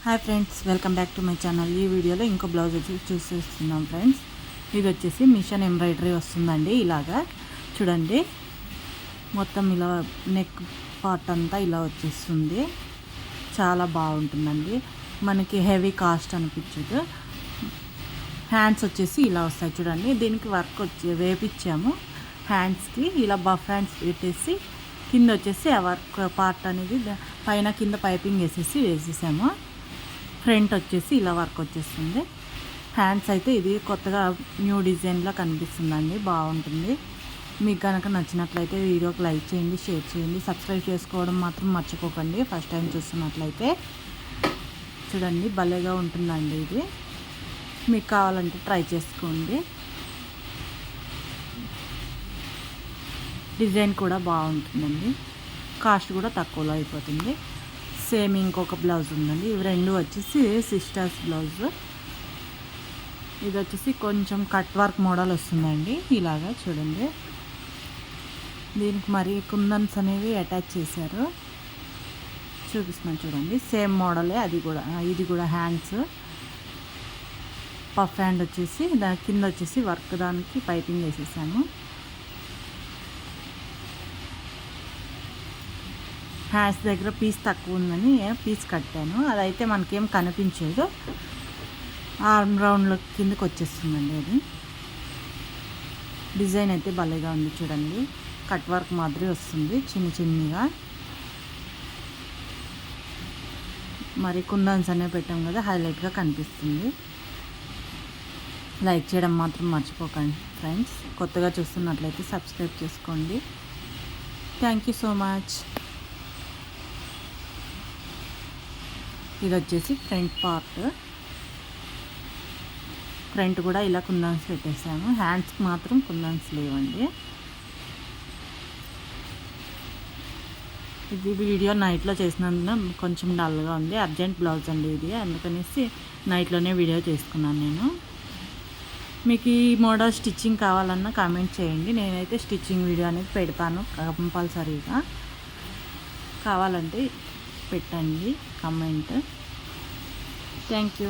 Hi friends, welcome back to my channel. ఈ వీడియోలో ఇంకో బ్లౌజ్ వచ్చి చూసేస్తున్నాం ఫ్రెండ్స్. ఇది వచ్చేసి మిషన్ ఎంబ్రాయిడరీ వస్తుందండి. ఇలాగా చూడండి, మొత్తం ఇలా నెక్ పార్ట్ అంతా ఇలా వచ్చేస్తుంది. చాలా బాగుంటుందండి, మనకి హెవీ కాస్ట్ అనిపించదు. హ్యాండ్స్ వచ్చేసి ఇలా వస్తాయి చూడండి. దీనికి వర్క్ వచ్చి వేపించాము. హ్యాండ్స్కి ఇలా బఫ్ హ్యాండ్స్ పెట్టేసి కింద వచ్చేసి ఆ వర్క్ పార్ట్ అనేది పైన కింద పైపింగ్ వేసేసాము. ఫ్రంట్ వచ్చేసి ఇలా వర్క్ వచ్చేస్తుంది. హ్యాండ్స్ అయితే ఇది కొత్తగా న్యూ డిజైన్లా కనిపిస్తుందండి, బాగుంటుంది. మీకు కనుక నచ్చినట్లయితే వీడియోకి లైక్ చేయండి, షేర్ చేయండి, సబ్స్క్రైబ్ చేసుకోవడం మాత్రం మర్చిపోకండి. ఫస్ట్ టైం చూస్తున్నట్లయితే చూడండి, భలేగా ఉంటుందండి. ఇది మీకు కావాలంటే ట్రై చేసుకోండి. డిజైన్ కూడా బాగుంటుందండి, కాస్ట్ కూడా తక్కువలో అయిపోతుంది. సేమ్ ఇంకొక బ్లౌజ్ ఉందండి. ఇవి రెండు వచ్చేసి సిస్టర్స్ బ్లౌజ్. ఇది వచ్చేసి కొంచెం కట్ వర్క్ మోడల్ వస్తుందండి. ఇలాగా చూడండి, దీనికి మరి కుందన్స్ అనేవి అటాచ్ చేశారు. చూపిస్తున్నాను చూడండి, సేమ్ మోడలే అది కూడా. ఇది కూడా హ్యాండ్స్ పఫ్ హ్యాండ్ వచ్చేసి దాని కింద వచ్చేసి వర్క్ దానికి పైపింగ్ వేసేసాము. హ్యాండ్స్ దగ్గర పీస్ తక్కువ ఉందని పీస్ కట్టాను. అదైతే మనకేం కనిపించదు, ఆర్మ్ రౌండ్లో కిందకి వచ్చేస్తుందండి. అది డిజైన్ అయితే భలేగా ఉంది చూడండి, కట్ వర్క్ మాదిరి వస్తుంది చిన్న చిన్నగా. మరి కుందన్స్ అనేవి పెట్టాం కదా, హైలైట్గా కనిపిస్తుంది. లైక్ చేయడం మాత్రం మర్చిపోకండి ఫ్రెండ్స్. కొత్తగా చూస్తున్నట్లయితే సబ్స్క్రైబ్ చేసుకోండి. Thank you so much. ఇది వచ్చేసి ఫ్రంట్ పార్ట్. ఫ్రంట్ కూడా ఇలా కుందన్స్ పెట్టేసాము. హ్యాండ్స్కి మాత్రం కుందన్స్ లేవండి. ఇది వీడియో నైట్లో చేసినందున కొంచెం డల్గా ఉంది. అర్జెంట్ బ్లౌజ్ అండి ఇది, అందుకనేసి నైట్లోనే వీడియో చేసుకున్నాను నేను. మీకు ఈ మోడల్ స్టిచ్చింగ్ కావాలన్నా కామెంట్ చేయండి. నేనైతే స్టిచ్చింగ్ వీడియో అనేది పెడతాను కంపల్సరీగా. కావాలంటే పెట్టండి కామెంట్. Thank you.